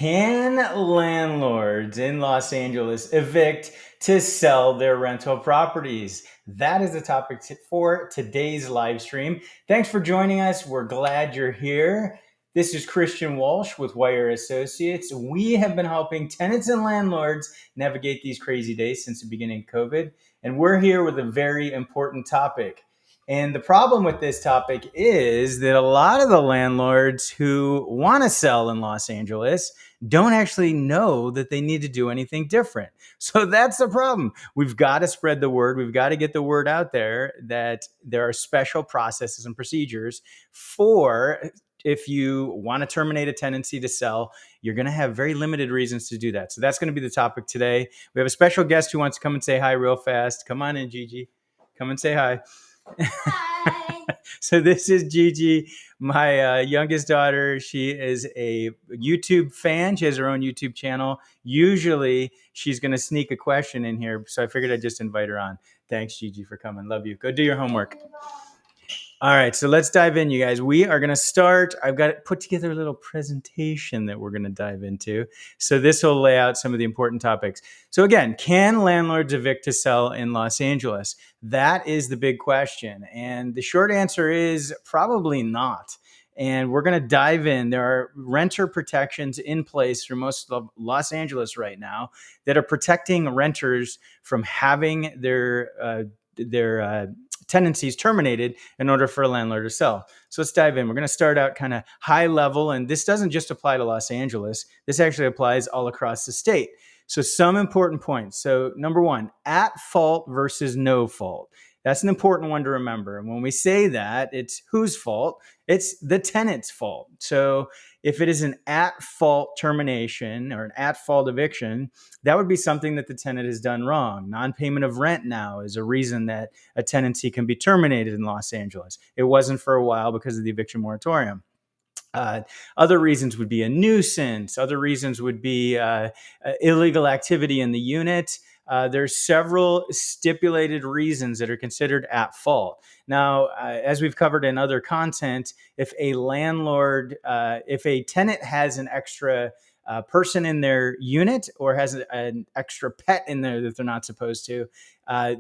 Can landlords in Los Angeles evict to sell their rental properties? That is the topic for today's live stream. Thanks for joining us. We're glad you're here. This is Christian Walsh with Wire Associates. We have been helping tenants and landlords navigate these crazy days since the beginning of COVID, and we're here with a very important topic. And the problem with this topic is that a lot of the landlords who want to sell in Los Angeles don't actually know that they need to do anything different. So that's the problem. We've got to spread the word. We've got to get the word out there that there are special processes and procedures for if you want to terminate a tenancy to sell. You're going to have very limited reasons to do that. So that's going to be the topic today. We have a special guest who wants to come and say hi real fast. Come on in, Gigi. Come and say hi. Hi. So this is Gigi, my youngest daughter. She is a YouTube fan. She has her own YouTube channel. Usually she's going to sneak a question in here. So I figured I'd just invite her on. Thanks, Gigi, for coming. Love you. Go do your homework. All right, so let's dive in, you guys. We are going to start. I've got put together a little presentation that we're going to dive into. So this will lay out some of the important topics. So again, can landlords evict to sell in Los Angeles? That is the big question. And the short answer is probably not. And we're going to dive in. There are renter protections in place through most of Los Angeles right now that are protecting renters from having their tenancies terminated in order for a landlord to sell. So let's dive in. We're going to start out kind of high level, and this doesn't just apply to Los Angeles. This actually applies all across the state. So some important points. So number one, at fault versus no fault. That's an important one to remember. And when we say that, it's whose fault? It's the tenant's fault. So if it is an at-fault termination or an at-fault eviction, that would be something that the tenant has done wrong. Non-payment of rent now is a reason that a tenancy can be terminated in Los Angeles. It wasn't for a while because of the eviction moratorium. Other reasons would be a nuisance. Other reasons would be illegal activity in the unit. There's several stipulated reasons that are considered at fault. Now, as we've covered in other content, if a landlord, if a tenant has an extra person in their unit or has an extra pet in there that they're not supposed to,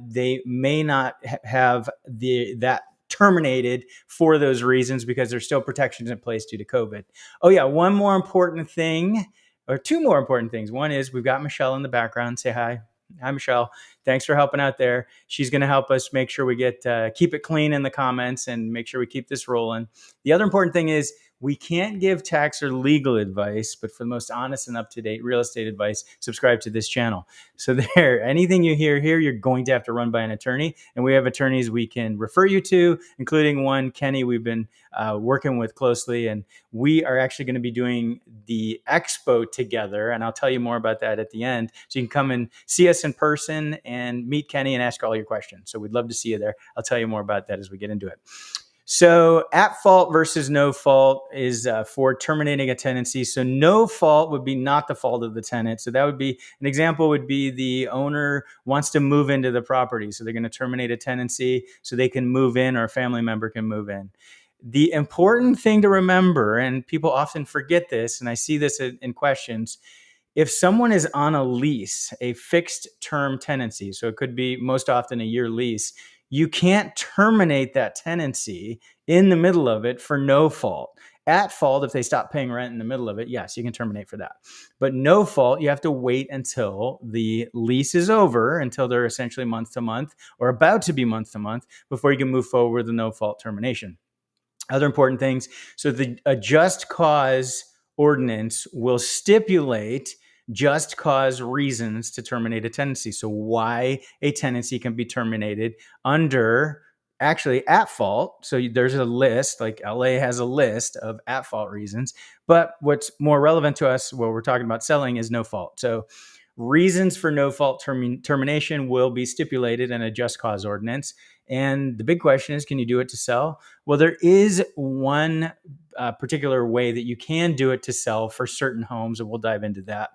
they may not have that terminated for those reasons because there's still protections in place due to COVID. Oh yeah, one more important thing, or two more important things. One is we've got Michelle in the background. Say hi. Hi, Michelle. Thanks for helping out there. She's going to help us make sure we get keep it clean in the comments and make sure we keep this rolling. The other important thing is we can't give tax or legal advice, but for the most honest and up-to-date real estate advice, subscribe to this channel. So there, anything you hear here, you're going to have to run by an attorney. And we have attorneys we can refer you to, including one, Kenny, we've been working with closely. And we are actually going to be doing the expo together. And I'll tell you more about that at the end. So you can come and see us in person and meet Kenny and ask all your questions. So we'd love to see you there. I'll tell you more about that as we get into it. So at fault versus no fault is for terminating a tenancy. So no fault would be not the fault of the tenant. So that would be an example would be the owner wants to move into the property. So they're going to terminate a tenancy so they can move in or a family member can move in. The important thing to remember, and people often forget this, and I see this in questions, if someone is on a lease, a fixed term tenancy, so it could be most often a year lease, you can't terminate that tenancy in the middle of it for no fault. At fault, if they stop paying rent in the middle of it, yes, you can terminate for that. But no fault, you have to wait until the lease is over, until they're essentially month to month or about to be month to month before you can move forward with a no fault termination. Other important things. So the just cause ordinance will stipulate just cause reasons to terminate a tenancy. So why a tenancy can be terminated under actually at fault. So there's a list, like LA has a list of at fault reasons. But what's more relevant to us, what we're talking about selling, is no fault. So reasons for no fault termination will be stipulated in a just cause ordinance. And the big question is, can you do it to sell? Well, there is one particular way that you can do it to sell for certain homes, and we'll dive into that.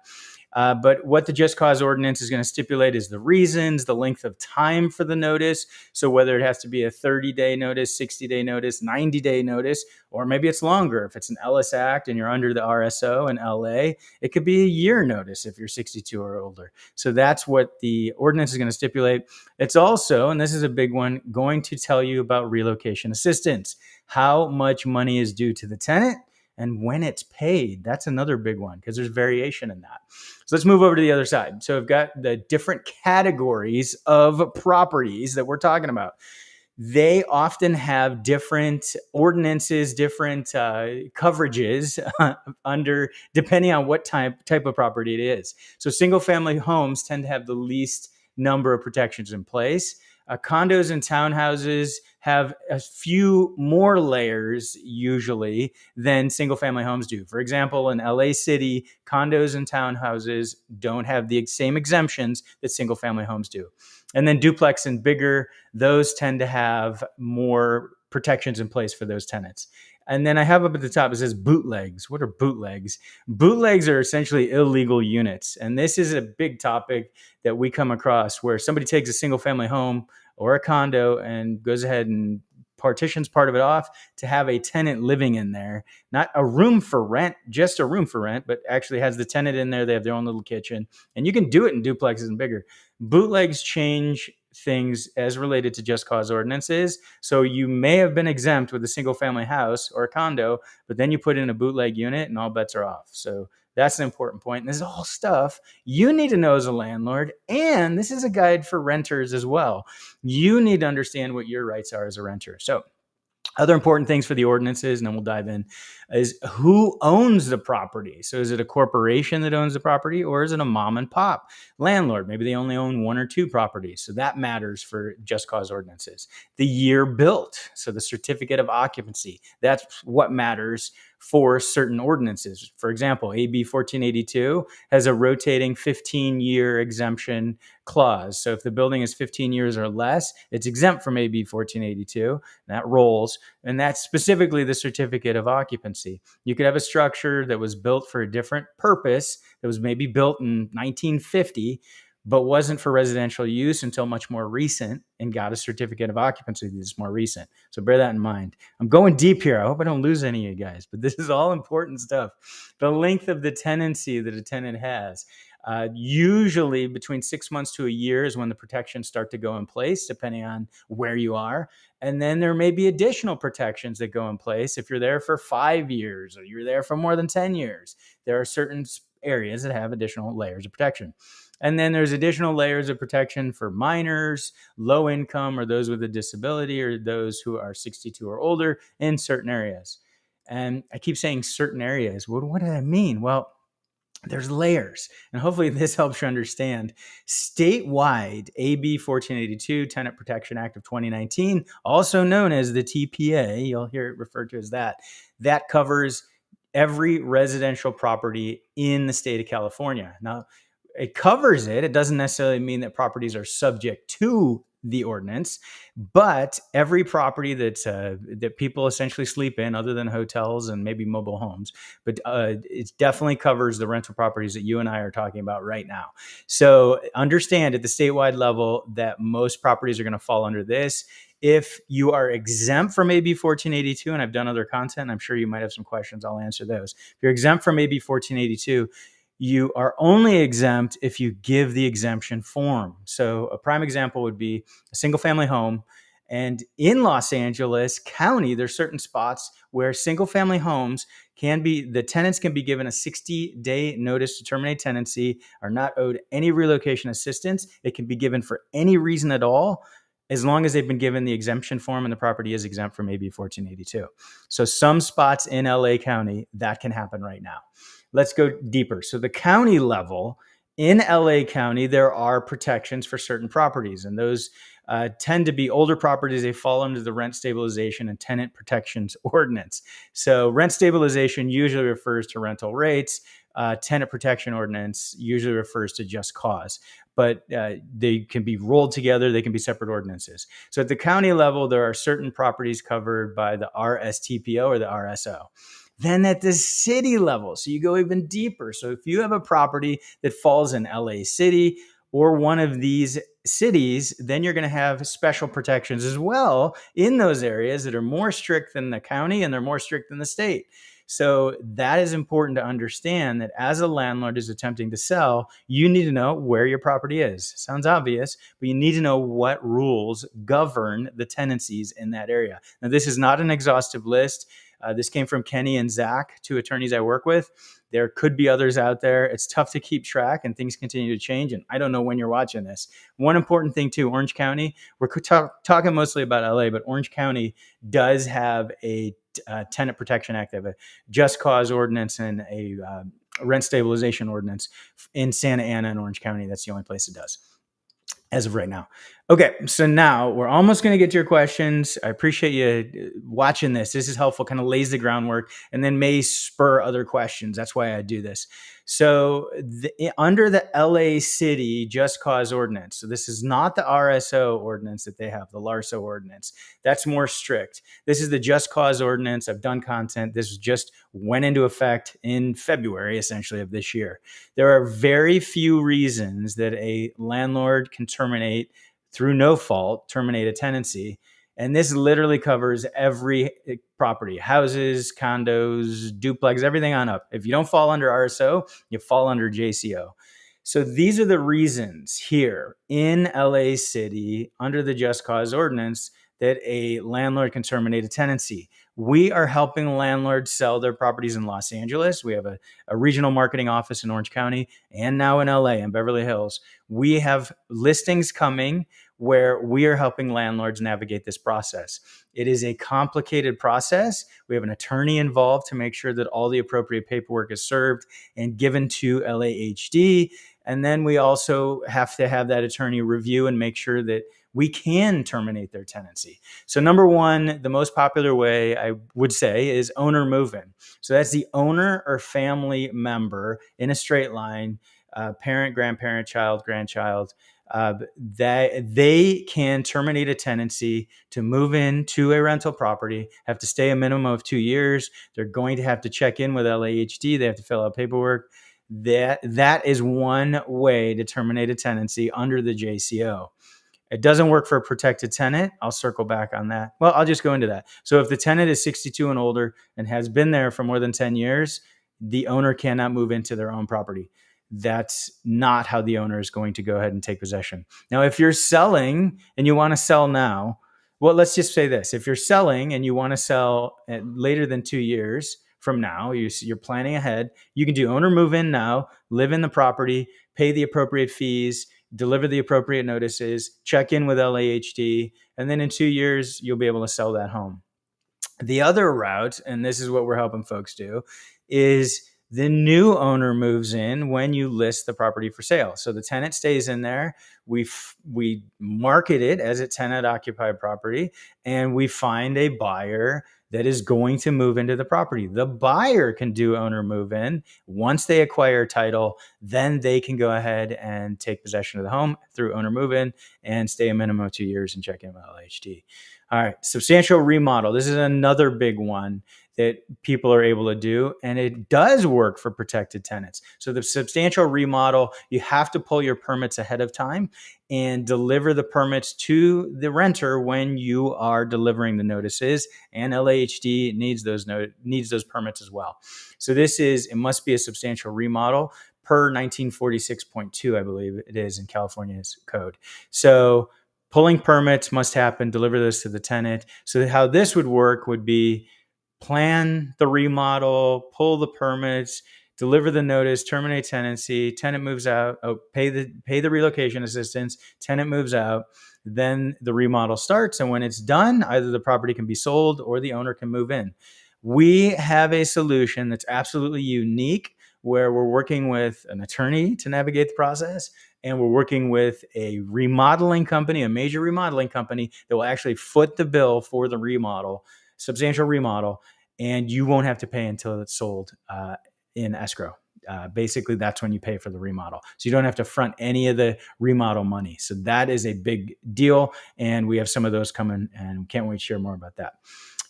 But what the just cause ordinance is going to stipulate is the reasons, the length of time for the notice. So whether it has to be a 30-day notice, 60-day notice, 90-day notice, or maybe it's longer. If it's an Ellis Act and you're under the RSO in LA, it could be a year notice if you're 62 or older. So that's what the ordinance is going to stipulate. It's also, and this is a big one, going to tell you about relocation assistance, how much money is due to the tenant and when it's paid. That's another big one because there's variation in that. So let's move over to the other side. So I've got the different categories of properties that we're talking about. They often have different ordinances, different coverages under, depending on what type of property it is. So single family homes tend to have the least number of protections in place. Condos and townhouses have a few more layers usually than single family homes do. For example, in LA City, condos and townhouses don't have the same exemptions that single family homes do. And then duplex and bigger, those tend to have more protections in place for those tenants. And then I have up at the top, it says bootlegs. What are bootlegs? Bootlegs are essentially illegal units. And this is a big topic that we come across where somebody takes a single family home or a condo and goes ahead and partitions part of it off to have a tenant living in there, not a room for rent, just a room for rent, but actually has the tenant in there. They have their own little kitchen, and you can do it in duplexes and bigger. Bootlegs change things as related to just cause ordinances. So you may have been exempt with a single family house or a condo, but then you put in a bootleg unit and all bets are off. So that's an important point. And this is all stuff you need to know as a landlord. And this is a guide for renters as well. You need to understand what your rights are as a renter. So other important things for the ordinances, and then we'll dive in, is who owns the property. So is it a corporation that owns the property, or is it a mom and pop landlord? Maybe they only own one or two properties. So that matters for just cause ordinances. The year built, so the certificate of occupancy, that's what matters for certain ordinances. For example, AB 1482 has a rotating 15-year exemption clause. So if the building is 15 years or less, it's exempt from AB 1482. That rolls. And that's specifically the certificate of occupancy. You could have a structure that was built for a different purpose, that was maybe built in 1950, but wasn't for residential use until much more recent and got a certificate of occupancy that's more recent. So bear that in mind. I'm going deep here. I hope I don't lose any of you guys, but this is all important stuff. The length of the tenancy that a tenant has. Usually between 6 months to a year is when the protections start to go in place, depending on where you are. And then there may be additional protections that go in place if you're there for 5 years or you're there for more than 10 years. There are certain areas that have additional layers of protection. And then there's additional layers of protection for minors, low income, or those with a disability, or those who are 62 or older in certain areas. And I keep saying certain areas. What do I mean? Well, there's layers, and hopefully this helps you understand. Statewide, AB 1482, Tenant Protection Act of 2019, also known as the TPA, you'll hear it referred to as that covers every residential property in the state of California. Now, it covers it. It doesn't necessarily mean that properties are subject to the ordinance, but every property that people essentially sleep in, other than hotels and maybe mobile homes, but it definitely covers the rental properties that you and I are talking about right now. So understand at the statewide level that most properties are going to fall under this. If you are exempt from AB 1482, and I've done other content, I'm sure you might have some questions. I'll answer those. If you're exempt from AB 1482, you are only exempt if you give the exemption form. So a prime example would be a single family home. And in Los Angeles County, there's certain spots where single family homes the tenants can be given a 60-day notice to terminate tenancy, are not owed any relocation assistance. It can be given for any reason at all, as long as they've been given the exemption form and the property is exempt from AB 1482. So some spots in LA County, that can happen right now. Let's go deeper. So the county level, in LA County, there are protections for certain properties, and those tend to be older properties. They fall under the rent stabilization and tenant protections ordinance. So rent stabilization usually refers to rental rates. Tenant protection ordinance usually refers to just cause, but they can be rolled together. They can be separate ordinances. So at the county level, there are certain properties covered by the RSTPO or the RSO. Then at the city level, so you go even deeper. So if you have a property that falls in LA City or one of these cities, then you're going to have special protections as well in those areas that are more strict than the county and they're more strict than the state. So that is important to understand, that as a landlord is attempting to sell, you need to know where your property is. Sounds obvious, but you need to know what rules govern the tenancies in that area. Now, this is not an exhaustive list. This came from Kenny and Zach, two attorneys I work with. There could be others out there. It's tough to keep track and things continue to change. And I don't know when you're watching this. One important thing too, Orange County, we're talking mostly about LA, but Orange County does have a Tenant Protection Act. They have a just cause ordinance and a rent stabilization ordinance in Santa Ana and Orange County. That's the only place it does as of right now. Okay, so now we're almost going to get to your questions. I appreciate you watching this. This is helpful, kind of lays the groundwork, and then may spur other questions. That's why I do this. So under the LA City Just Cause Ordinance, so this is not the RSO ordinance that they have, the LARSO ordinance. That's more strict. This is the Just Cause Ordinance. I've done content. This just went into effect in February, essentially, of this year. There are very few reasons that a landlord can terminate through no fault, terminate a tenancy. And this literally covers every property, houses, condos, duplex, everything on up. If you don't fall under RSO, you fall under JCO. So these are the reasons here in LA City under the Just Cause Ordinance that a landlord can terminate a tenancy. We are helping landlords sell their properties in Los Angeles. We have a regional marketing office in Orange County and now in LA and Beverly Hills. We have listings coming where we are helping landlords navigate this process. It is a complicated process. We have an attorney involved to make sure that all the appropriate paperwork is served and given to LAHD. And then we also have to have that attorney review and make sure that we can terminate their tenancy. So number one, the most popular way I would say is owner move-in. So that's the owner or family member in a straight line, parent, grandparent, child, grandchild, that they can terminate a tenancy to move into a rental property, have to stay a minimum of 2 years. They're going to have to check in with LAHD. They have to fill out paperwork. That is one way to terminate a tenancy under the JCO. It doesn't work for a protected tenant. I'll circle back on that. Well, I'll just go into that. So if the tenant is 62 and older and has been there for more than 10 years, the owner cannot move into their own property. That's not how the owner is going to go ahead and take possession. Now, if you're selling and you want to sell now, well, let's just say this. If you're selling and you want to sell later than 2 years from now, you're planning ahead, you can do owner move in now, live in the property, pay the appropriate fees, deliver the appropriate notices, check in with LAHD, and then in 2 years, you'll be able to sell that home. The other route, and this is what we're helping folks do, is the new owner moves in when you list the property for sale. So the tenant stays in there. We market it as a tenant occupied property, and we find a buyer that is going to move into the property. The buyer can do owner move in. Once they acquire title, then they can go ahead and take possession of the home through owner move in and stay a minimum of 2 years and check in with LHD. All right, substantial remodel. This is another big one that people are able to do, and it does work for protected tenants. So the substantial remodel, you have to pull your permits ahead of time and deliver the permits to the renter when you are delivering the notices, and LAHD needs those permits as well. So it must be a substantial remodel per 1946.2, I believe it is in California's code. So pulling permits must happen, deliver this to the tenant. So how this would work would be plan the remodel, pull the permits, deliver the notice, terminate tenancy, tenant moves out, pay the relocation assistance, tenant moves out, then the remodel starts. And when it's done, either the property can be sold or the owner can move in. We have a solution that's absolutely unique where we're working with an attorney to navigate the process, and we're working with a remodeling company, a major remodeling company that will actually foot the bill for the remodel, substantial remodel, and you won't have to pay until it's sold in escrow. Basically, that's when you pay for the remodel. So you don't have to front any of the remodel money. So that is a big deal, and we have some of those coming, and can't wait to share more about that.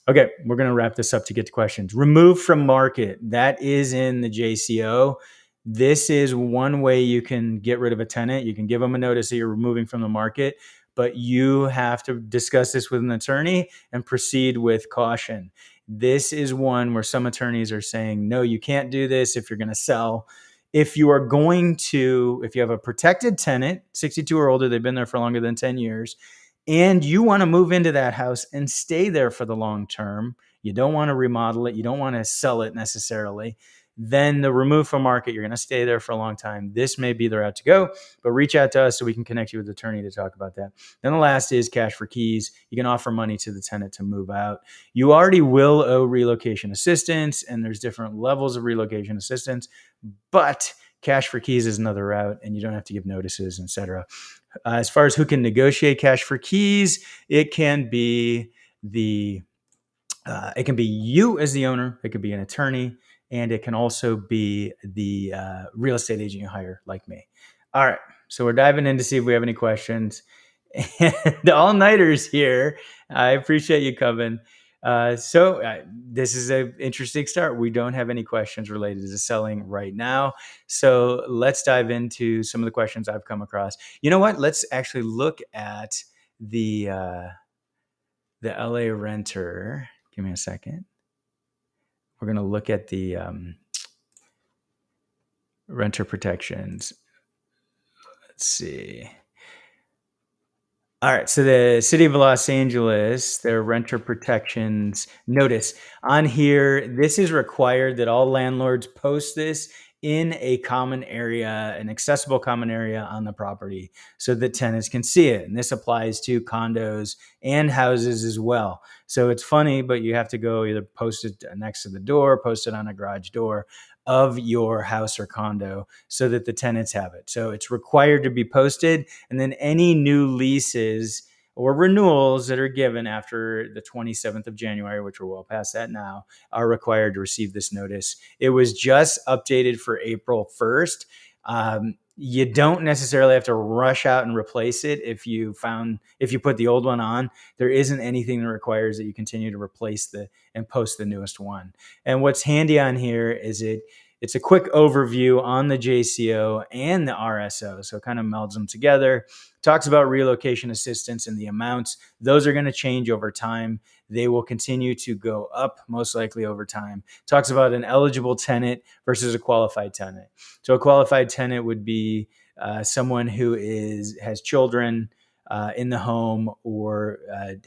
Okay, we're going to wrap this up to get to questions. Remove from market. That is in the JCO. This is one way you can get rid of a tenant. You can give them a notice that you're removing from the market, but you have to discuss this with an attorney and proceed with caution. This is one where some attorneys are saying, no, you can't do this if you're going to sell. If you have a protected tenant, 62 or older, they've been there for longer than 10 years, and you want to move into that house and stay there for the long term, you don't want to remodel it, you don't want to sell it necessarily, then the remove from market, you're going to stay there for a long time. This may be the route to go, but reach out to us so we can connect you with an attorney to talk about that. Then the last is cash for keys. You can offer money to the tenant to move out. You already will owe relocation assistance, and there's different levels of relocation assistance, but cash for keys is another route, and you don't have to give notices, etc. As far as who can negotiate cash for keys, it can be it can be you as the owner, it could be an attorney, and it can also be the real estate agent you hire, like me. All right, so we're diving in to see if we have any questions. And all-nighters here. I appreciate you coming. This is an interesting start. We don't have any questions related to selling right now. So let's dive into some of the questions I've come across. You know what? Let's actually look at the LA renter. Give me a second. We're going to look at the renter protections. Let's see. All right, so the city of Los Angeles, their renter protections notice on here, this is required that all landlords post this in a common area, an accessible common area on the property so that tenants can see it. And this applies to condos and houses as well. So it's funny, but you have to go either post it next to the door, post it on a garage door of your house or condo so that the tenants have it. So it's required to be posted. And then any new leases or renewals that are given after the 27th of January, which we're well past that now, are required to receive this notice. It was just updated for April 1st. You don't necessarily have to rush out and replace it if you put the old one on. There isn't anything that requires that you continue to replace and post the newest one. And what's handy on here is it's a quick overview on the JCO and the RSO. So it kind of melds them together. Talks about relocation assistance and the amounts. Those are going to change over time. They will continue to go up most likely over time. Talks about an eligible tenant versus a qualified tenant. So a qualified tenant would be someone who has children in the home or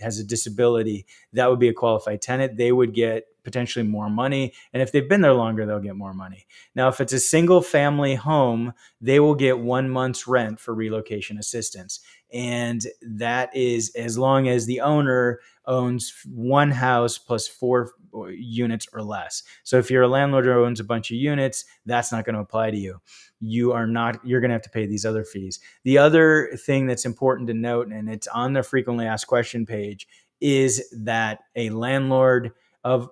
has a disability. That would be a qualified tenant. They would get potentially more money. And if they've been there longer, they'll get more money. Now, if it's a single family home, they will get 1 month's rent for relocation assistance. And that is as long as the owner owns one house plus 4 units or less. So if you're a landlord who owns a bunch of units, that's not going to apply to you. You're going to have to pay these other fees. The other thing that's important to note, and it's on the frequently asked question page, is that a landlord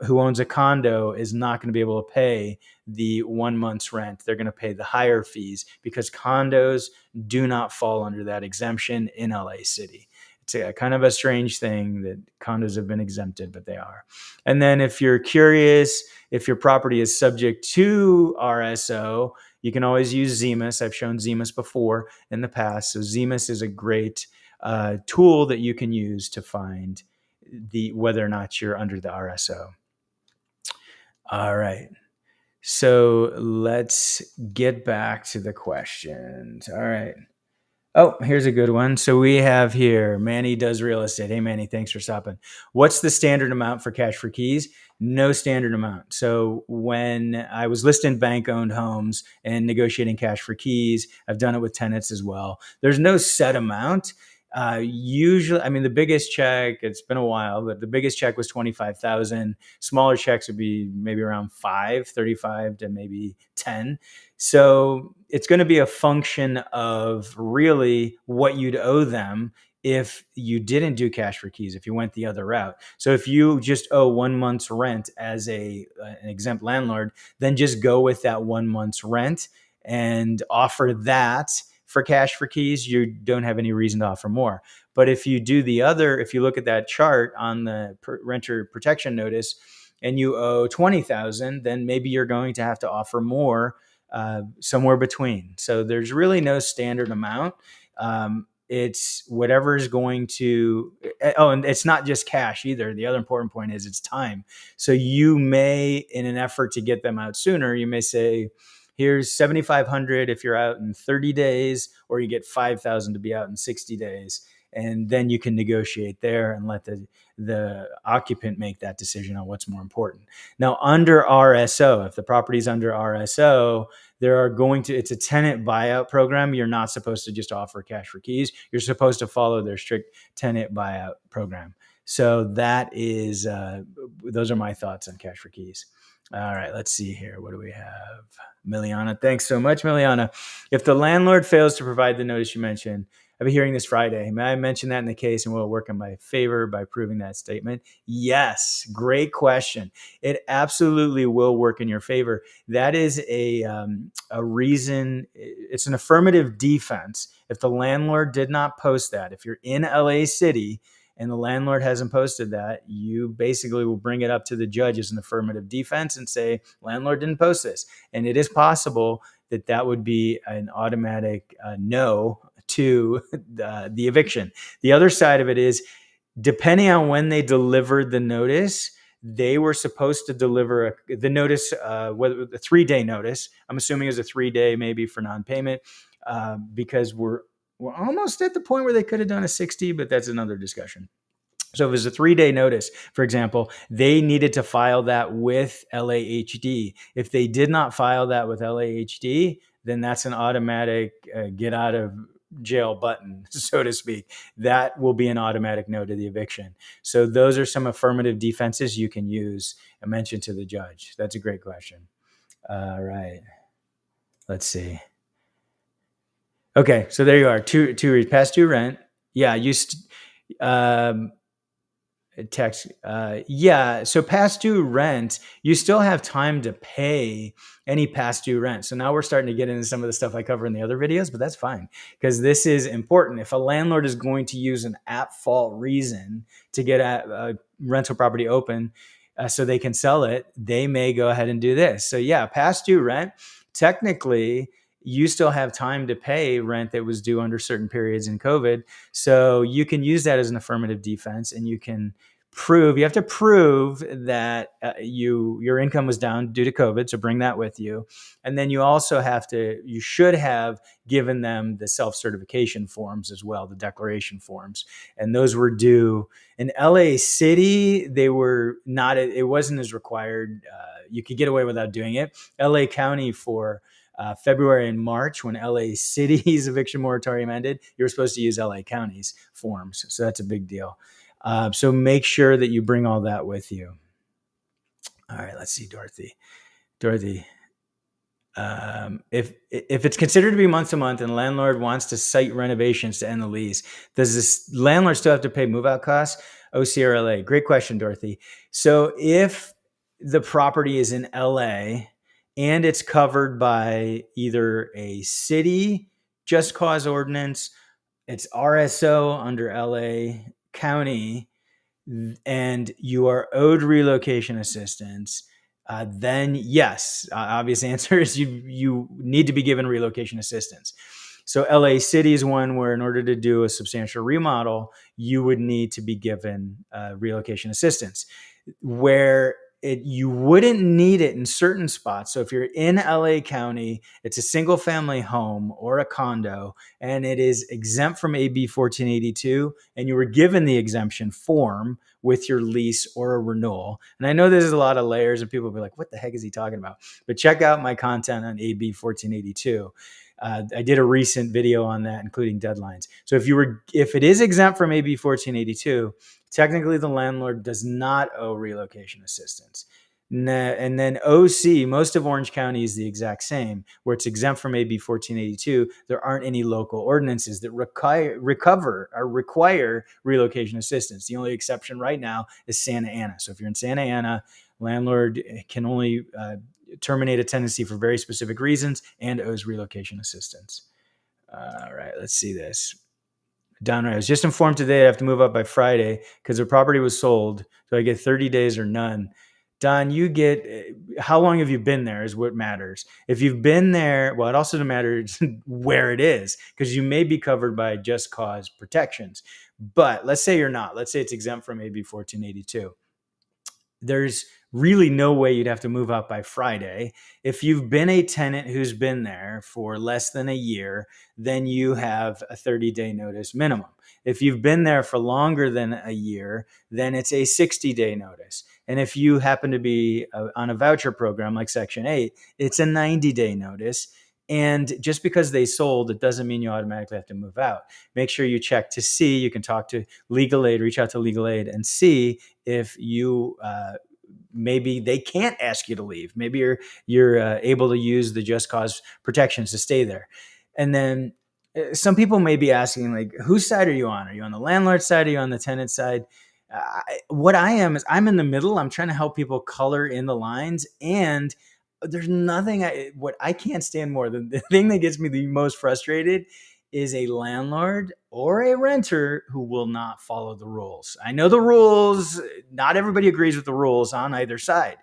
who owns a condo is not going to be able to pay the 1 month's rent. They're going to pay the higher fees because condos do not fall under that exemption in LA City. It's a kind of a strange thing that condos have been exempted, but they are. And then if you're curious, if your property is subject to RSO, you can always use Zemus. I've shown Zemus before in the past. So Zemus is a great tool that you can use to find whether or not you're under the RSO. All right. So let's get back to the questions. All right. Oh, here's a good one. So we have here, Manny does real estate. Hey, Manny, thanks for stopping. What's the standard amount for cash for keys? No standard amount. So when I was listing bank-owned homes and negotiating cash for keys, I've done it with tenants as well. There's no set amount. Usually, I mean, the biggest check, it's been a while, but the biggest check was 25,000. Smaller checks would be maybe around 35 to maybe 10. So it's going to be a function of really what you'd owe them if you didn't do cash for keys, if you went the other route. So if you just owe 1 month's rent as an exempt landlord, then just go with that 1 month's rent and offer that for cash for keys, you don't have any reason to offer more. But if you do the other, if you look at that chart on the renter protection notice and you owe 20,000, then maybe you're going to have to offer more, somewhere between. So there's really no standard amount. It's whatever is going to, oh, and it's not just cash either. The other important point is it's time. So you may, in an effort to get them out sooner, you may say, here's 7,500 if you're out in 30 days, or you get 5,000 to be out in 60 days. And then you can negotiate there and let the occupant make that decision on what's more important. Now, under RSO, if the property's under RSO, it's a tenant buyout program. You're not supposed to just offer cash for keys. You're supposed to follow their strict tenant buyout program. So those are my thoughts on cash for keys. All right, let's see here. What do we have? Miliana, thanks so much, Miliana. If the landlord fails to provide the notice you mentioned, I'll be hearing this Friday. May I mention that in the case and will it work in my favor by proving that statement? Yes, great question. It absolutely will work in your favor. That is a reason. It's an affirmative defense. If the landlord did not post that, if you're in LA City and the landlord hasn't posted that, you basically will bring it up to the judge as an affirmative defense and say, landlord didn't post this. And it is possible that would be an automatic no to the eviction. The other side of it is, depending on when they delivered the notice, they were supposed to deliver the notice, whether a 3-day notice. I'm assuming it was a 3-day maybe for non-payment, because we're almost at the point where they could have done a 60, but that's another discussion. So if it was a 3-day notice, for example, they needed to file that with LAHD. If they did not file that with LAHD, then that's an automatic get out of jail button, so to speak. That will be an automatic no to the eviction. So those are some affirmative defenses you can use and mention to the judge. That's a great question. All right. Let's see. Okay, so there you are. Two past due rent. Yeah, text. Yeah. So past due rent, you still have time to pay any past due rent. So now we're starting to get into some of the stuff I cover in the other videos, but that's fine because this is important. If a landlord is going to use an at fault reason to get a rental property open so they can sell it, they may go ahead and do this. So yeah, past due rent, technically, you still have time to pay rent that was due under certain periods in COVID. So you can use that as an affirmative defense, and you have to prove that your income was down due to COVID. So bring that with you. And then you should have given them the self-certification forms as well, the declaration forms. And those were due in LA City. It wasn't as required. You could get away without doing it. LA County for February and March, when LA City's eviction moratorium ended, you were supposed to use LA County's forms. So that's a big deal. So make sure that you bring all that with you. All right, let's see, Dorothy. If it's considered to be month to month and the landlord wants to cite renovations to end the lease, does this landlord still have to pay move-out costs? OCRLA. Great question, Dorothy. So if the property is in LA and it's covered by either a city just cause ordinance, it's RSO under LA County, and you are owed relocation assistance, then yes, obvious answer is you need to be given relocation assistance. So LA City is one where in order to do a substantial remodel, you would need to be given relocation assistance. Where you wouldn't need it in certain spots. So if you're in LA County, it's a single family home or a condo, and it is exempt from AB 1482, and you were given the exemption form with your lease or a renewal. And I know there's a lot of layers and people will be like, what the heck is he talking about? But check out my content on AB 1482. I did a recent video on that, including deadlines. So if it is exempt from AB 1482, technically the landlord does not owe relocation assistance. And then OC, most of Orange County is the exact same, where it's exempt from AB 1482. There aren't any local ordinances that require relocation assistance. The only exception right now is Santa Ana. So if you're in Santa Ana, landlord can only terminate a tenancy for very specific reasons and owes relocation assistance. All right, let's see this. Don, I was just informed today I have to move up by Friday because the property was sold. So I get 30 days or none. Don, you get, how long have you been there is what matters. If you've been there, well, it also matters where it is because you may be covered by just cause protections. But let's say you're not. Let's say it's exempt from AB 1482. There's really no way you'd have to move out by Friday. If you've been a tenant who's been there for less than a year, then you have a 30-day notice minimum. If you've been there for longer than a year, then it's a 60-day notice. And if you happen to be on a voucher program like Section 8, it's a 90-day notice. And just because they sold, it doesn't mean you automatically have to move out. Make sure you check to see. You can talk to legal aid, reach out to legal aid and see if you maybe they can't ask you to leave. Maybe you're able to use the just cause protections to stay there. And then some people may be asking, like, whose side are you on? Are you on the landlord side? Are you on the tenant side? What I am is I'm in the middle. I'm trying to help people color in the lines, and there's nothing what I can't stand more than the thing that gets me the most frustrated is a landlord or a renter who will not follow the rules. I know the rules, not everybody agrees with the rules on either side,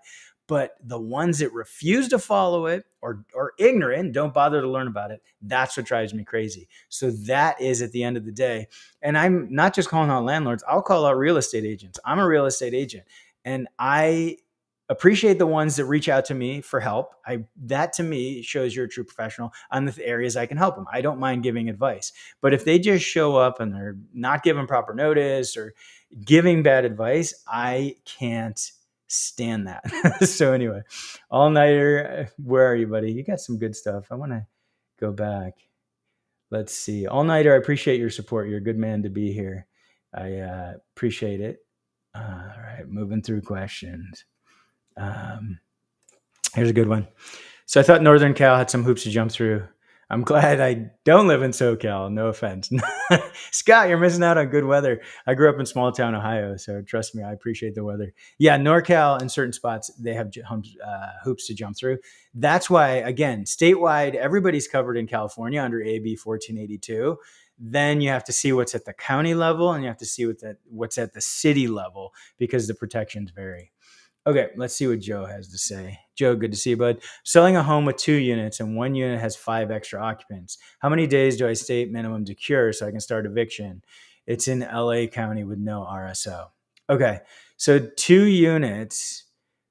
but the ones that refuse to follow it or ignorant, don't bother to learn about it, that's what drives me crazy. So that is at the end of the day. And I'm not just calling out landlords, I'll call out real estate agents. I'm a real estate agent and I appreciate the ones that reach out to me for help. That to me shows you're a true professional on the areas I can help them. I don't mind giving advice, but if they just show up and they're not giving proper notice or giving bad advice, I can't stand that. So anyway, all nighter, where are you, buddy? You got some good stuff. I want to go back. Let's see. All nighter, I appreciate your support. You're a good man to be here. I appreciate it. All right, moving through questions. Here's a good one. So I thought Northern Cal had some hoops to jump through. I'm glad I don't live in SoCal. No offense. Scott, you're missing out on good weather. I grew up in small town Ohio, so trust me, I appreciate the weather. Yeah, NorCal in certain spots, they have hoops to jump through. That's why, again, statewide, everybody's covered in California under AB 1482. Then you have to see what's at the county level and you have to see what's at the city level because the protections vary. Okay, let's see what Joe has to say. Joe, good to see you, bud. Selling a home with 2 units and 1 unit has 5 extra occupants. How many days do I state minimum to cure so I can start eviction? It's in LA County with no RSO. Okay, so 2 units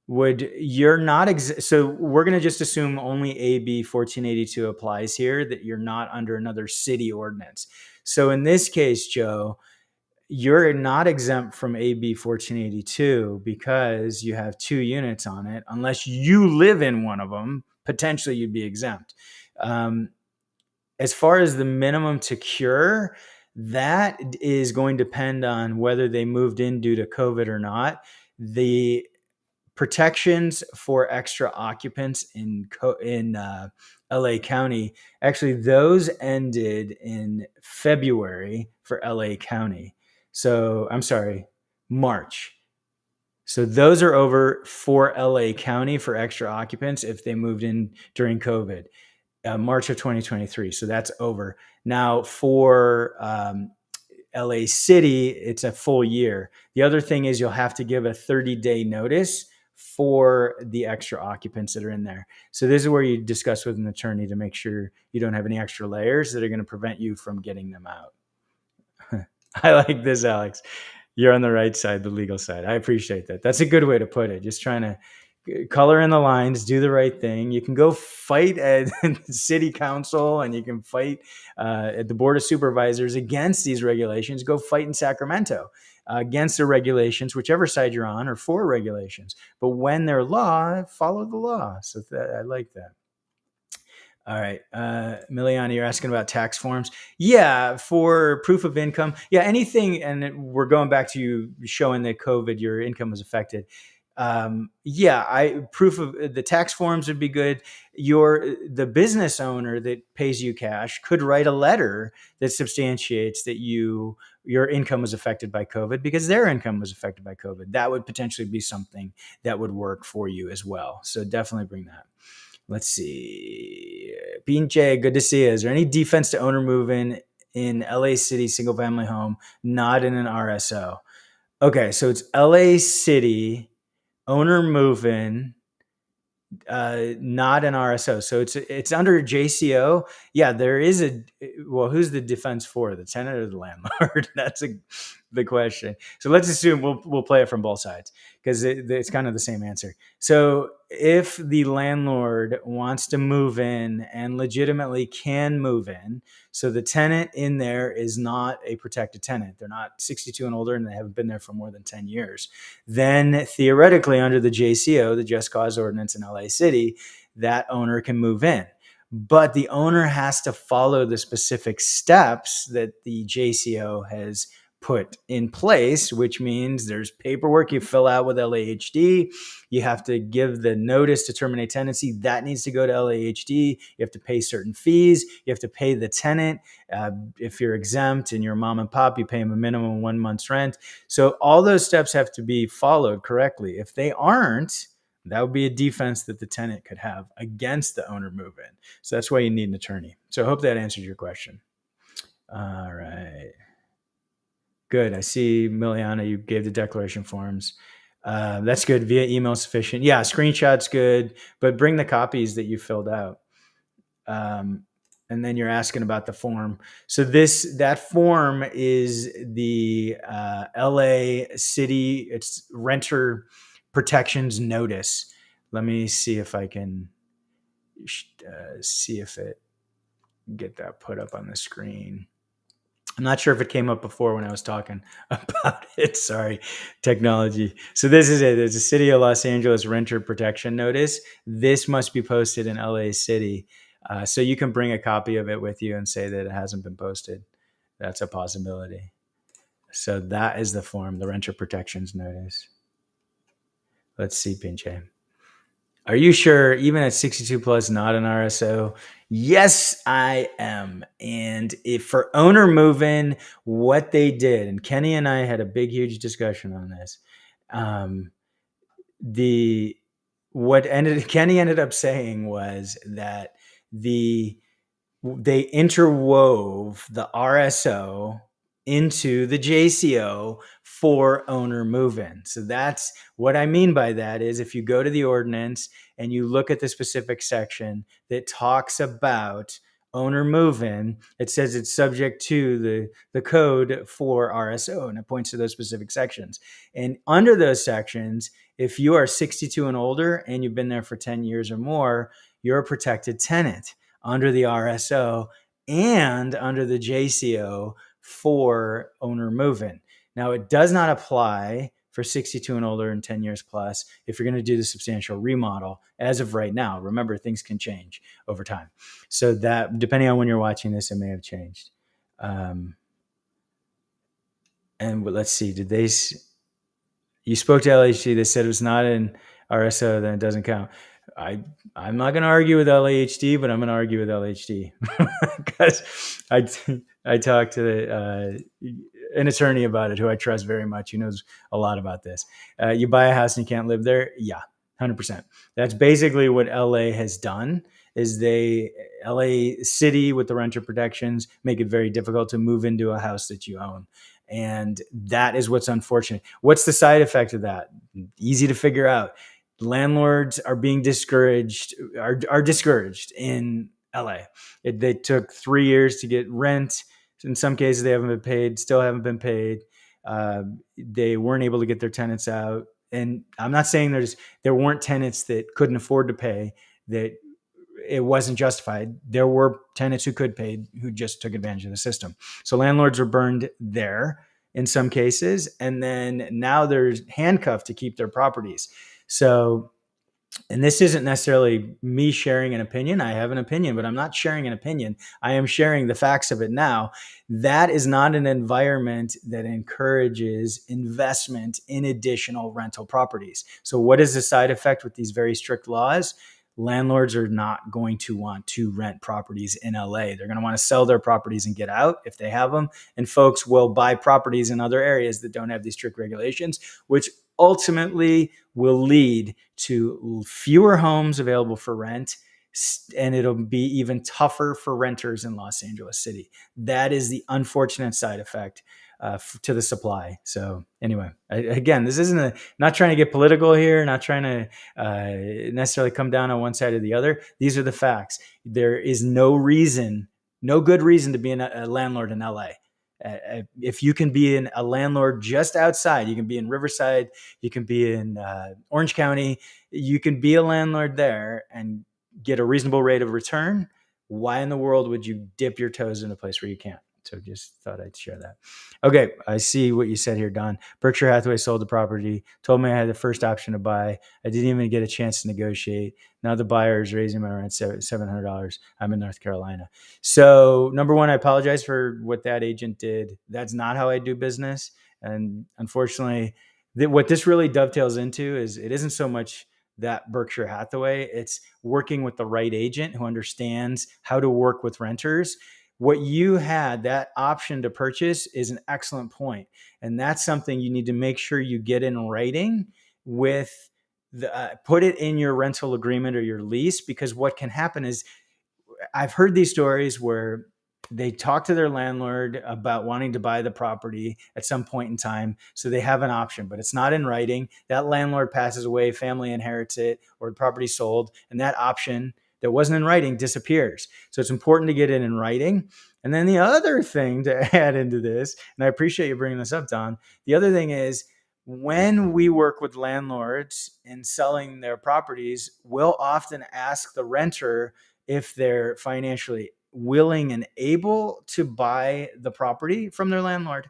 you're not, so we're going to just assume only AB 1482 applies here, that you're not under another city ordinance. So in this case, Joe, you're not exempt from AB 1482 because you have 2 units on it. Unless you live in one of them, potentially you'd be exempt. As far as the minimum to cure, that is going to depend on whether they moved in due to COVID or not. The protections for extra occupants in LA County, actually, those ended in February for LA County. So I'm sorry, March. So those are over for LA County for extra occupants if they moved in during COVID, March of 2023. So that's over. Now for LA City, it's a full year. The other thing is you'll have to give a 30-day notice for the extra occupants that are in there. So this is where you discuss with an attorney to make sure you don't have any extra layers that are going to prevent you from getting them out. I like this, Alex. You're on the right side, the legal side. I appreciate that. That's a good way to put it. Just trying to color in the lines, do the right thing. You can go fight at city council and you can fight at the board of supervisors against these regulations. Go fight in Sacramento against the regulations, whichever side you're on, or for regulations. But when they're law, follow the law. So I like that. All right. Miliana, you're asking about tax forms. Yeah, for proof of income. Yeah, anything. And we're going back to you showing that COVID, your income was affected. Proof of the tax forms would be good. The business owner that pays you cash could write a letter that substantiates that your income was affected by COVID because their income was affected by COVID. That would potentially be something that would work for you as well. So definitely bring that. Let's see. Pinche, good to see you. Is there any defense to owner in LA City single family home, not in an RSO? Okay, so it's LA City, owner move-in, not an RSO. So it's under JCO. Yeah, there is well, who's the defense for? The tenant or the landlord? That's the question. So let's assume we'll play it from both sides because it's kind of the same answer. So if the landlord wants to move in and legitimately can move in, so the tenant in there is not a protected tenant, they're not 62 and older and they haven't been there for more than 10 years, then theoretically under the JCO, the Just Cause Ordinance in LA City, that owner can move in. But the owner has to follow the specific steps that the JCO has put in place, which means there's paperwork you fill out with LAHD. You have to give the notice to terminate tenancy. That needs to go to LAHD. You have to pay certain fees. You have to pay the tenant. If you're exempt and you're mom and pop, you pay them a minimum 1 month's rent. So all those steps have to be followed correctly. If they aren't, that would be a defense that the tenant could have against the owner move-in. So that's why you need an attorney. So I hope that answers your question. All right. Good. I see, Miliana, you gave the declaration forms. That's good. Via email sufficient. Yeah, screenshot's good, but bring the copies that you filled out. And then you're asking about the form. So that form is the LA City, it's renter protections notice. Let me see if I can see if it get that put up on the screen. I'm not sure if it came up before when I was talking about it. Sorry, technology. So this is it. There's a City of Los Angeles renter protection notice. This must be posted in LA City. So you can bring a copy of it with you and say that it hasn't been posted. That's a possibility. So that is the form, the renter protections notice. Let's see, Pinche. Are you sure, even at 62 plus, not an RSO? Yes, I am. And if for owner move-in, what they did, and Kenny and I had a big, huge discussion on this. Kenny ended up saying was that they interwove the RSO into the JCO for owner move-in. So that's what I mean by that is if you go to the ordinance and you look at the specific section that talks about owner move-in, it says it's subject to the code for RSO, and it points to those specific sections. And under those sections, if you are 62 and older and you've been there for 10 years or more, you're a protected tenant under the RSO and under the JCO for owner move-in. Now, it does not apply for 62 and older and 10 years plus if you're going to do the substantial remodel as of right now. Remember, things can change over time. So that, depending on when you're watching this, it may have changed. And let's see, you spoke to LHD, they said it was not an RSO, then it doesn't count. I'm not going to argue with LAHD, but I'm going to argue with LHD because I talked to an attorney about it who I trust very much. He knows a lot about this. You buy a house and you can't live there? Yeah, 100%. That's basically what LA has done. Is LA City with the renter protections make it very difficult to move into a house that you own. And that is what's unfortunate. What's the side effect of that? Easy to figure out. Landlords are being discouraged in LA. They took 3 years to get rent. In some cases, they haven't been paid, still haven't been paid. They weren't able to get their tenants out. And I'm not saying there weren't tenants that couldn't afford to pay, that it wasn't justified. There were tenants who could pay who just took advantage of the system. So landlords were burned there in some cases. And then now they're handcuffed to keep their properties. So, and this isn't necessarily me sharing an opinion. I have an opinion, but I'm not sharing an opinion. I am sharing the facts of it now. That is not an environment that encourages investment in additional rental properties. So what is the side effect with these very strict laws? Landlords are not going to want to rent properties in LA. They're going to want to sell their properties and get out if they have them. And folks will buy properties in other areas that don't have these strict regulations, which ultimately will lead to fewer homes available for rent and it'll be even tougher for renters in Los Angeles City. That is the unfortunate side effect to the supply. So anyway, again, this isn't not trying to get political here, not trying to necessarily come down on one side or the other. These are the facts. There is no good reason to be a landlord in LA. If you can be a landlord just outside, you can be in Riverside, you can be in Orange County, you can be a landlord there and get a reasonable rate of return. Why in the world would you dip your toes in a place where you can't? So just thought I'd share that. Okay, I see what you said here, Don. Berkshire Hathaway sold the property, told me I had the first option to buy. I didn't even get a chance to negotiate. Now the buyer is raising my rent $700. I'm in North Carolina. So number one, I apologize for what that agent did. That's not how I do business. And unfortunately, what this really dovetails into is it isn't so much that Berkshire Hathaway, it's working with the right agent who understands how to work with renters. What you had, that option to purchase, is an excellent point. And that's something you need to make sure you get in writing with put it in your rental agreement or your lease, because what can happen is I've heard these stories where they talk to their landlord about wanting to buy the property at some point in time. So they have an option, but it's not in writing. That landlord passes away, family inherits it, or the property sold, and that option that wasn't in writing disappears. So it's important to get it in writing. And then the other thing to add into this, and I appreciate you bringing this up, Don, the other thing is when we work with landlords in selling their properties, we'll often ask the renter if they're financially willing and able to buy the property from their landlord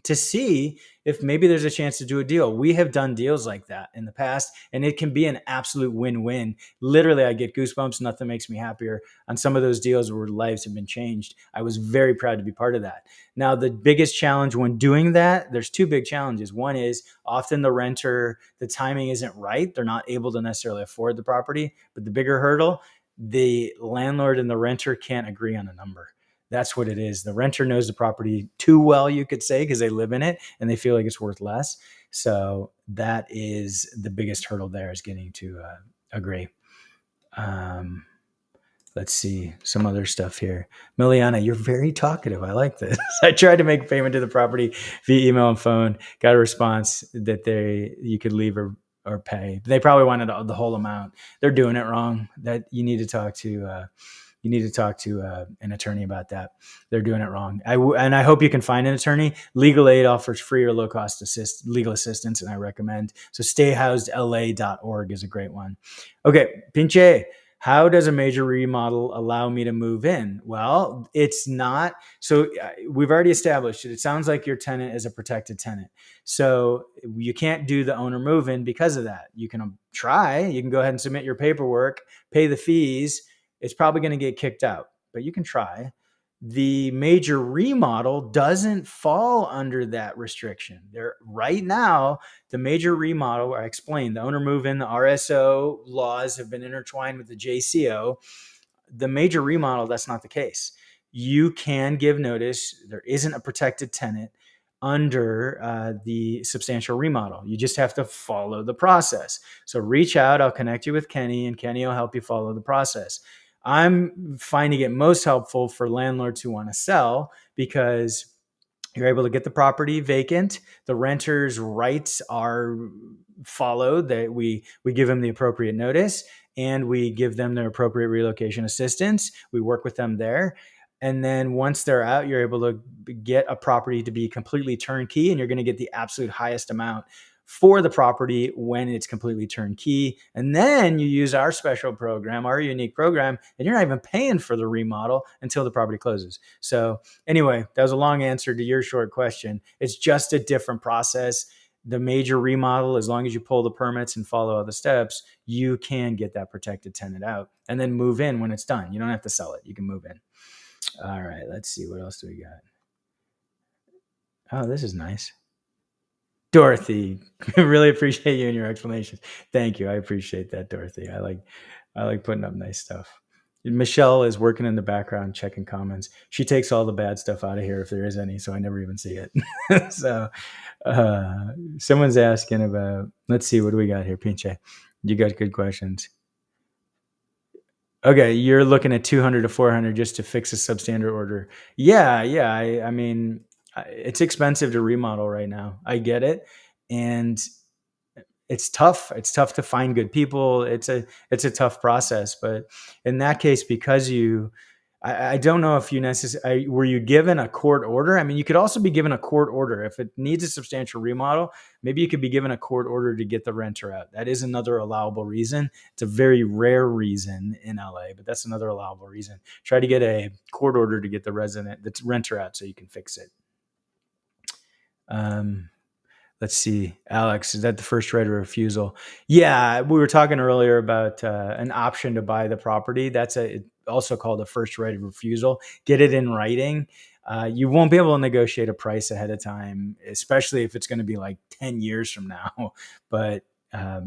to see if maybe there's a chance to do a deal. We have done deals like that in the past, and it can be an absolute win-win. Literally, I get goosebumps. Nothing makes me happier on some of those deals where lives have been changed. I was very proud to be part of that. Now, the biggest challenge when doing that, there's two big challenges. One is often the renter, the timing isn't right. They're not able to necessarily afford the property. But the bigger hurdle, the landlord and the renter can't agree on a number. That's what it is. The renter knows the property too well, you could say, because they live in it and they feel like it's worth less. So that is the biggest hurdle there, is getting to agree. Let's see some other stuff here. Miliana, you're very talkative. I like this. I tried to make payment to the property via email and phone. Got a response that you could leave or pay. They probably wanted the whole amount. They're doing it wrong. That you need to talk to. You need to talk to an attorney about that. They're doing it wrong. And I hope you can find an attorney. Legal Aid offers free or low cost legal assistance, and I recommend. So stayhousedla.org is a great one. Okay, Pinche. How does a major remodel allow me to move in? Well, it's not. So we've already established it. It sounds like your tenant is a protected tenant. So you can't do the owner move in because of that. You can try. You can go ahead and submit your paperwork, pay the fees. It's probably going to get kicked out, but you can try. The major remodel doesn't fall under that restriction. There right now, the major remodel, where I explained, the owner move-in, the RSO laws have been intertwined with the JCO. The major remodel, that's not the case. You can give notice. There isn't a protected tenant under the substantial remodel. You just have to follow the process. So reach out. I'll connect you with Kenny, and Kenny will help you follow the process. I'm finding it most helpful for landlords who want to sell, because you're able to get the property vacant. The renter's rights are followed. That we give them the appropriate notice, and we give them their appropriate relocation assistance. We work with them there. And then once they're out, you're able to get a property to be completely turnkey, and you're going to get the absolute highest amount for the property when it's completely turnkey. And then you use our special program, our unique program, and you're not even paying for the remodel until the property closes. So anyway, that was a long answer to your short question. It's just a different process. The major remodel, as long as you pull the permits and follow all the steps, you can get that protected tenant out and then move in when it's done. You don't have to sell it. You can move in. All right, let's see. What else do we got? Oh, this is nice. Dorothy, really appreciate you and your explanations. Thank you. I appreciate that, Dorothy. I like putting up nice stuff. Michelle is working in the background, checking comments. She takes all the bad stuff out of here if there is any, so I never even see it. So someone's asking about, let's see, what do we got here, Pinche? You got good questions. Okay, you're looking at 200 to 400 just to fix a substandard order. Yeah, yeah. I mean, it's expensive to remodel right now. I get it, and it's tough. It's tough to find good people. It's a tough process. But in that case, because I don't know if you necessarily were you given a court order. I mean, you could also be given a court order if it needs a substantial remodel. Maybe you could be given a court order to get the renter out. That is another allowable reason. It's a very rare reason in LA, but that's another allowable reason. Try to get a court order to get the renter out so you can fix it. Let's see, Alex, is that the first right of refusal? Yeah, we were talking earlier about an option to buy the property. That's also called a first right of refusal. Get it in writing. You won't be able to negotiate a price ahead of time, especially if it's going to be like 10 years from now. But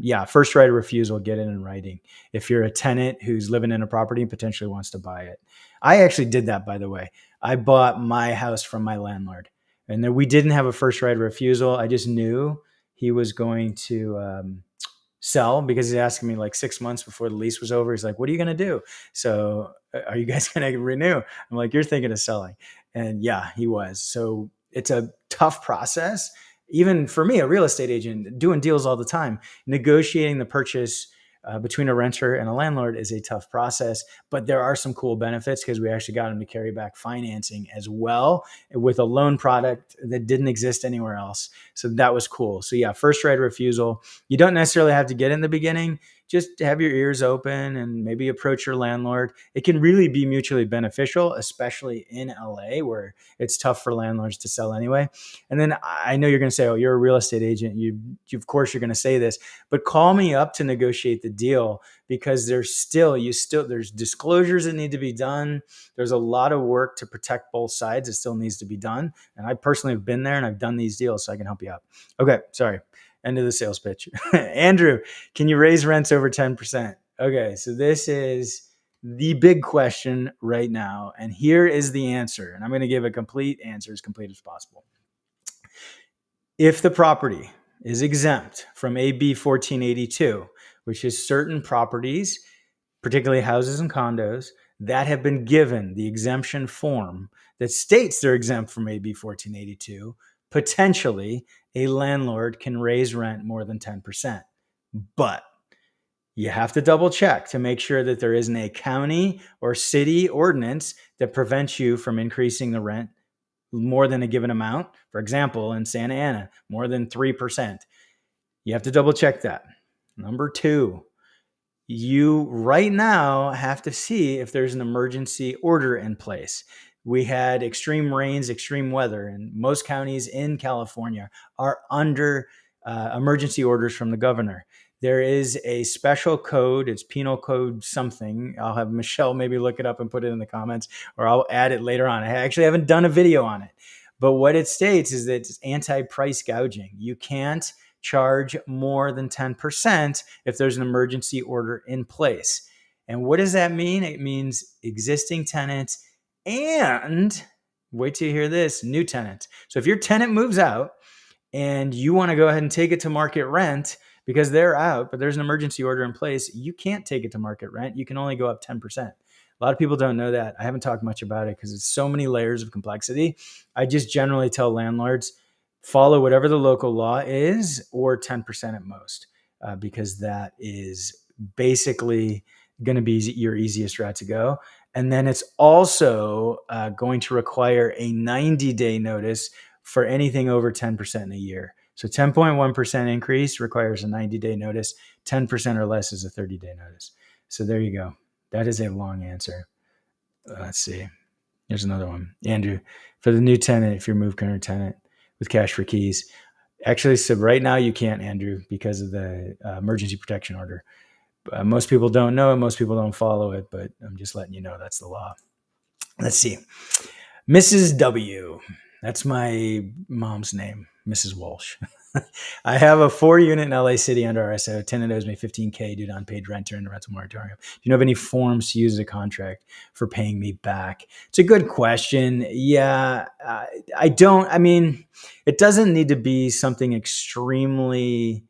yeah, first right of refusal, get it in writing. If you're a tenant who's living in a property and potentially wants to buy it. I actually did that, by the way. I bought my house from my landlord. And then we didn't have a first right of refusal. I just knew he was going to sell because he's asking me like 6 months before the lease was over. He's like, "What are you going to do? So are you guys going to renew?" I'm like, "You're thinking of selling." And yeah, he was. So it's a tough process. Even for me, a real estate agent, doing deals all the time, negotiating the purchase between a renter and a landlord is a tough process, but there are some cool benefits because we actually got him to carry back financing as well with a loan product that didn't exist anywhere else. So that was cool. So yeah, first right of refusal. You don't necessarily have to get in the beginning. Just have your ears open and maybe approach your landlord. It can really be mutually beneficial, especially in LA where it's tough for landlords to sell anyway. And then I know you're going to say, "Oh, you're a real estate agent. You of course you're going to say this, but call me up to negotiate the deal because there's disclosures that need to be done. There's a lot of work to protect both sides. It still needs to be done. And I personally have been there and I've done these deals, so I can help you out." Okay, sorry. End of the sales pitch. Andrew, can you raise rents over 10%? Okay, so this is the big question right now. And here is the answer. And I'm going to give a complete answer, as complete as possible. If the property is exempt from AB 1482, which is certain properties, particularly houses and condos, that have been given the exemption form that states they're exempt from AB 1482, potentially a landlord can raise rent more than 10%. But you have to double check to make sure that there isn't a county or city ordinance that prevents you from increasing the rent more than a given amount. For example, in Santa Ana, more than 3%. You have to double check that. Number two, you right now have to see if there's an emergency order in place. We had extreme rains, extreme weather, and most counties in California are under emergency orders from the governor. There is a special code. It's penal code something. I'll have Michelle maybe look it up and put it in the comments, or I'll add it later on. I actually haven't done a video on it. But what it states is that it's anti-price gouging. You can't charge more than 10% if there's an emergency order in place. And what does that mean? It means existing tenants and, wait till you hear this, new tenants. So if your tenant moves out and you want to go ahead and take it to market rent because they're out, but there's an emergency order in place, you can't take it to market rent. You can only go up 10%. A lot of people don't know that. I haven't talked much about it because it's so many layers of complexity. I just generally tell landlords, follow whatever the local law is or 10% at most, because that is basically going to be your easiest route to go. And then it's also going to require a 90-day notice for anything over 10% in a year. So 10.1% increase requires a 90-day notice. 10% or less is a 30-day notice. So there you go. That is a long answer. Let's see. Here's another one. Andrew, for the new tenant, if you're move current tenant with cash for keys. Actually, so right now you can't, Andrew, because of the emergency protection order. Most people don't know it. Most people don't follow it, but I'm just letting you know that's the law. Let's see. Mrs. W. That's my mom's name, Mrs. Walsh. I have a 4-unit in LA City under RSO. Tenant owes me $15K due to unpaid rent during the rental moratorium. Do you know of any forms to use as a contract for paying me back? It's a good question. Yeah, I don't. I mean, it doesn't need to be something extremely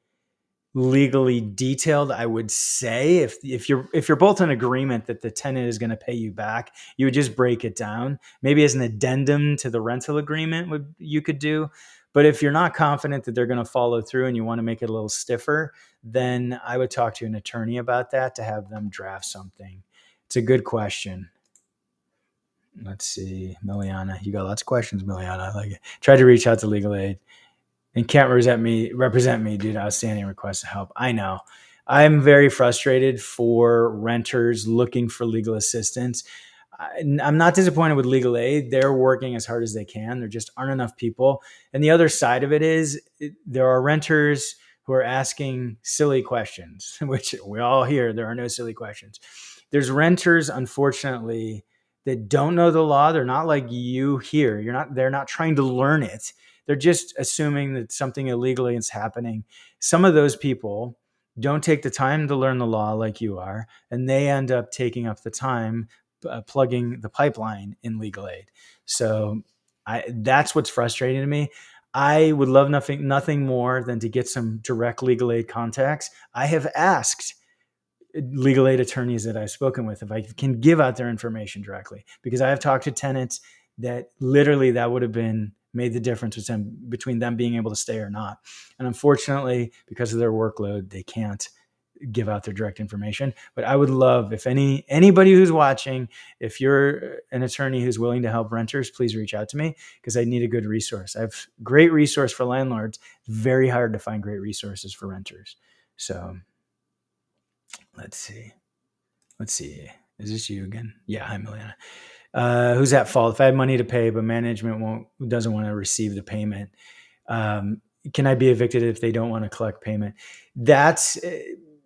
legally detailed. I would say if you're both in agreement that the tenant is going to pay you back, you would just break it down. Maybe as an addendum to the rental agreement you could do. But if you're not confident that they're going to follow through and you want to make it a little stiffer, then I would talk to an attorney about that to have them draft something. It's a good question. Let's see, Miliana, you got lots of questions, Miliana. I like it. Tried to reach out to legal aid and can't represent me due to outstanding requests to help. I know. I'm very frustrated for renters looking for legal assistance. I'm not disappointed with legal aid. They're working as hard as they can. There just aren't enough people. And the other side of it is there are renters who are asking silly questions, which we all hear. There are no silly questions. There's renters, unfortunately, that don't know the law. They're not like you here. They're not trying to learn it. They're just assuming that something illegally is happening. Some of those people don't take the time to learn the law like you are, and they end up taking up the time plugging the pipeline in legal aid. So that's what's frustrating to me. I would love nothing more than to get some direct legal aid contacts. I have asked legal aid attorneys that I've spoken with if I can give out their information directly, because I have talked to tenants that literally that would have been made the difference between them being able to stay or not. And unfortunately, because of their workload, they can't give out their direct information. But I would love if anybody who's watching, if you're an attorney who's willing to help renters, please reach out to me, because I need a good resource. I have great resource for landlords. Very hard to find great resources for renters. So let's see. Is this you again? Yeah. Hi, Miliana. Who's at fault? If I have money to pay, but management doesn't want to receive the payment, can I be evicted if they don't want to collect payment? That's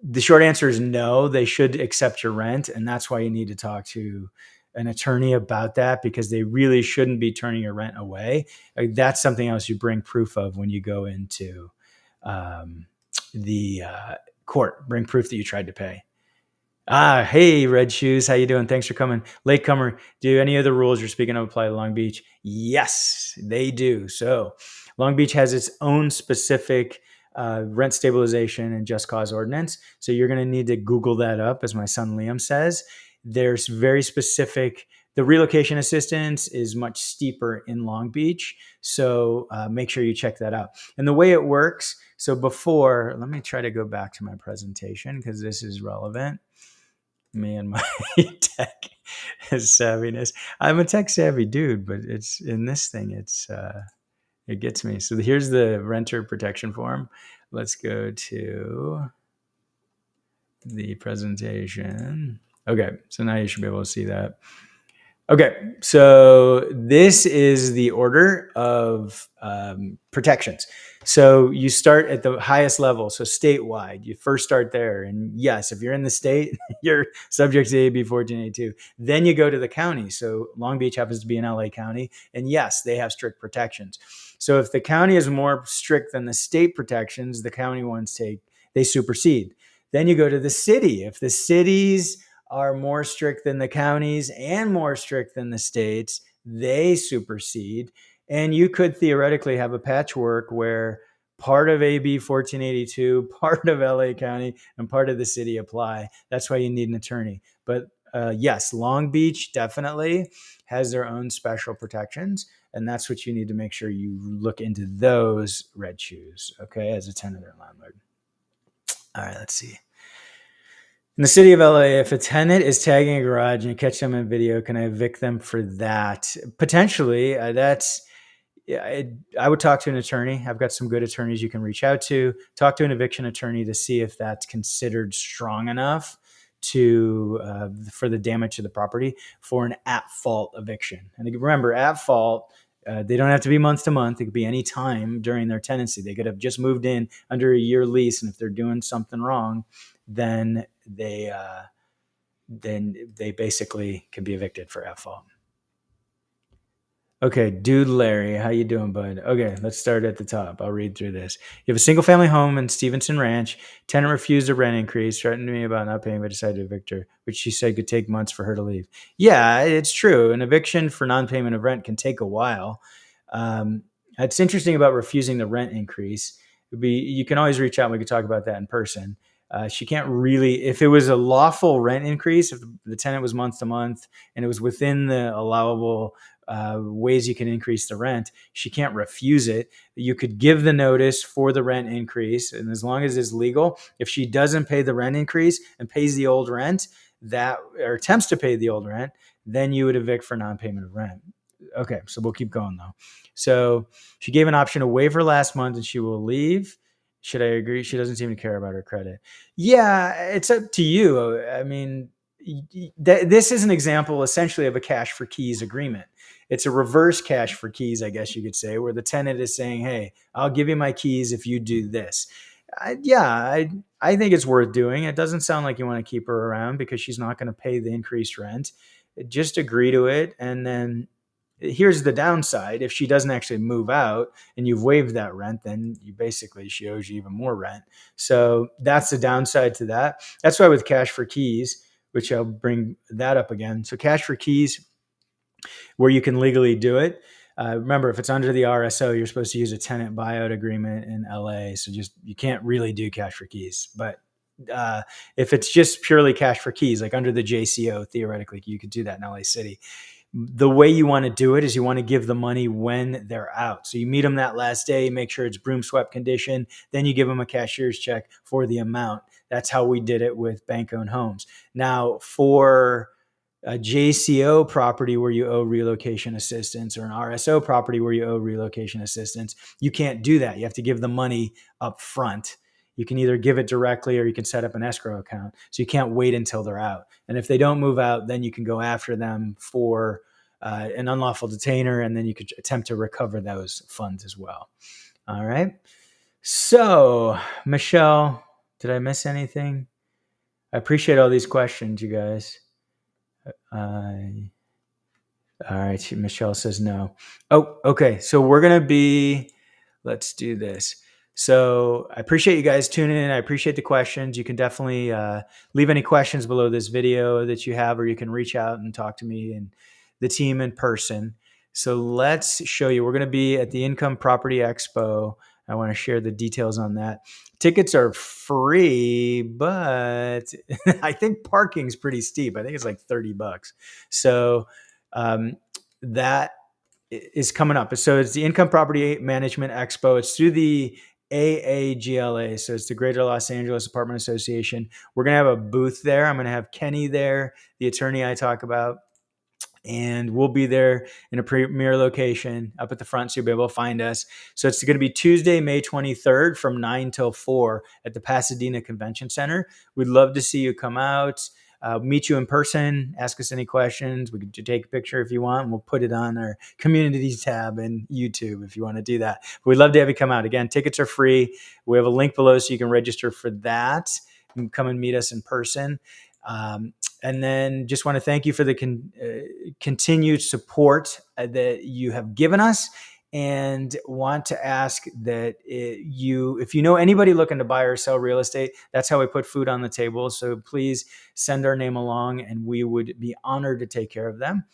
the short answer is no. They should accept your rent, and that's why you need to talk to an attorney about that, because they really shouldn't be turning your rent away. That's something else you bring proof of when you go into the court. Bring proof that you tried to pay. Hey, Red Shoes, how you doing? Thanks for coming. Latecomer, do any of the rules you're speaking of apply to Long Beach? Yes, they do. So Long Beach has its own specific rent stabilization and just cause ordinance. So you're going to need to Google that up, as my son Liam says. There's very specific. The relocation assistance is much steeper in Long Beach. So make sure you check that out. And the way it works, so before, let me try to go back to my presentation because this is relevant. Me and my tech savviness. I'm a tech savvy dude, but it's in this thing, it gets me. So here's the renter protection form. Let's go to the presentation. Okay, so now you should be able to see that. Okay, so this is the order of protections. So you start at the highest level, so statewide. You first start there. And yes, if you're in the state, you're subject to AB 1482. Then you go to the county. So Long Beach happens to be in LA County. And yes, they have strict protections. So if the county is more strict than the state protections, the county ones they supersede. Then you go to the city. If the cities are more strict than the counties and more strict than the states, they supersede. And you could theoretically have a patchwork where part of AB 1482, part of LA County, and part of the city apply. That's why you need an attorney. But yes, Long Beach definitely has their own special protections. And that's what you need to make sure you look into those, Red Shoes, okay, as a tenant or landlord. All right, let's see. In the city of LA, if a tenant is tagging a garage and you catch them in video, can I evict them for that? Potentially. I would talk to an attorney. I've got some good attorneys you can reach out to. Talk to an eviction attorney to see if that's considered strong enough for the damage to the property for an at-fault eviction. And remember, at fault, they don't have to be month to month. It could be any time during their tenancy. They could have just moved in under a year lease, and if they're doing something wrong, then they basically can be evicted for at fault. Okay, dude Larry, how you doing, bud? Okay, let's start at the top. I'll read through this. You have a single-family home in Stevenson Ranch. Tenant refused a rent increase, threatened me about not paying, but decided to evict her, which she said could take months for her to leave. Yeah, it's true. An eviction for non-payment of rent can take a while. It's interesting about refusing the rent increase. You can always reach out and we can talk about that in person. She can't really, if it was a lawful rent increase, if the tenant was month to month and it was within the allowable ways you can increase the rent, she can't refuse it. You could give the notice for the rent increase, and as long as it's legal, if she doesn't pay the rent increase and pays the old rent, that or attempts to pay the old rent, then you would evict for non-payment of rent. Okay, so we'll keep going though. So she gave an option to waive her last month and she will leave. Should I agree? She doesn't seem to care about her credit. Yeah, it's up to you. I mean, this is an example essentially of a cash for keys agreement. It's a reverse cash for keys, I guess you could say, where the tenant is saying, hey, I'll give you my keys if you do this. I think it's worth doing. It doesn't sound like you want to keep her around because she's not going to pay the increased rent. Just agree to it. And then here's the downside. If she doesn't actually move out and you've waived that rent, then she owes you even more rent. So that's the downside to that. That's why with cash for keys, which I'll bring that up again. So cash for keys, where you can legally do it. Remember, if it's under the RSO, you're supposed to use a tenant buyout agreement in LA. So you can't really do cash for keys. But if it's just purely cash for keys, like under the JCO, theoretically, you could do that in LA City. The way you want to do it is you want to give the money when they're out. So you meet them that last day, make sure it's broom swept condition. Then you give them a cashier's check for the amount. That's how we did it with bank-owned homes. Now, for a JCO property where you owe relocation assistance or an RSO property where you owe relocation assistance, you can't do that. You have to give the money up front. You can either give it directly or you can set up an escrow account. So you can't wait until they're out. And if they don't move out, then you can go after them for an unlawful detainer, and then you could attempt to recover those funds as well. All right. So, Michelle, did I miss anything? I appreciate all these questions, you guys. All right. Michelle says no. Oh, okay. So let's do this. So I appreciate you guys tuning in. I appreciate the questions. You can definitely leave any questions below this video that you have, or you can reach out and talk to me and the team in person. So let's show you. We're going to be at the Income Property Expo. I want to share the details on that. Tickets are free, but I think parking's pretty steep. I think it's like $30. So that is coming up. So it's the Income Property Management Expo. It's through the AAGLA. So it's the Greater Los Angeles Apartment Association. We're going to have a booth there. I'm going to have Kenny there, the attorney I talk about. And we'll be there in a premier location up at the front, so you'll be able to find us. So it's going to be Tuesday, May 23rd from 9 till 4 at the Pasadena Convention Center. We'd love to see you come out, meet you in person, ask us any questions. We could take a picture if you want, and we'll put it on our communities tab and YouTube if you want to do that. But we'd love to have you come out. Again, tickets are free. We have a link below so you can register for that. You can come and meet us in person. And then just want to thank you for the continued support that you have given us, and want to ask that if you know anybody looking to buy or sell real estate, that's how we put food on the table. So please send our name along and we would be honored to take care of them.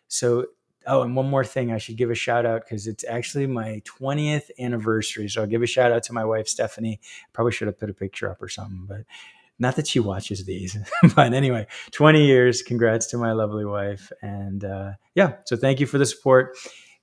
So, and one more thing, I should give a shout out because it's actually my 20th anniversary. So I'll give a shout out to my wife, Stephanie. Probably should have put a picture up or something, but not that she watches these, but anyway, 20 years. Congrats to my lovely wife. And so thank you for the support.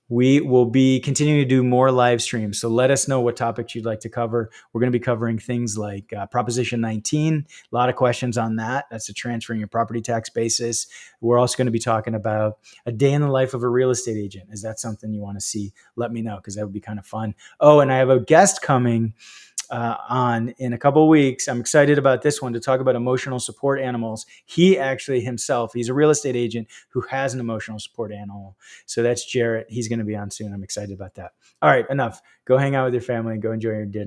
We will be continuing to do more live streams. So let us know what topics you'd like to cover. We're going to be covering things like Proposition 19, a lot of questions on that. That's the transferring your property tax basis. We're also going to be talking about a day in the life of a real estate agent. Is that something you want to see? Let me know, because that would be kind of fun. Oh, and I have a guest coming on in a couple of weeks. I'm excited about this one to talk about emotional support animals. He actually himself, he's a real estate agent who has an emotional support animal. So that's Jarrett. He's going to be on soon. I'm excited about that. All right, enough. Go hang out with your family and go enjoy your dinner.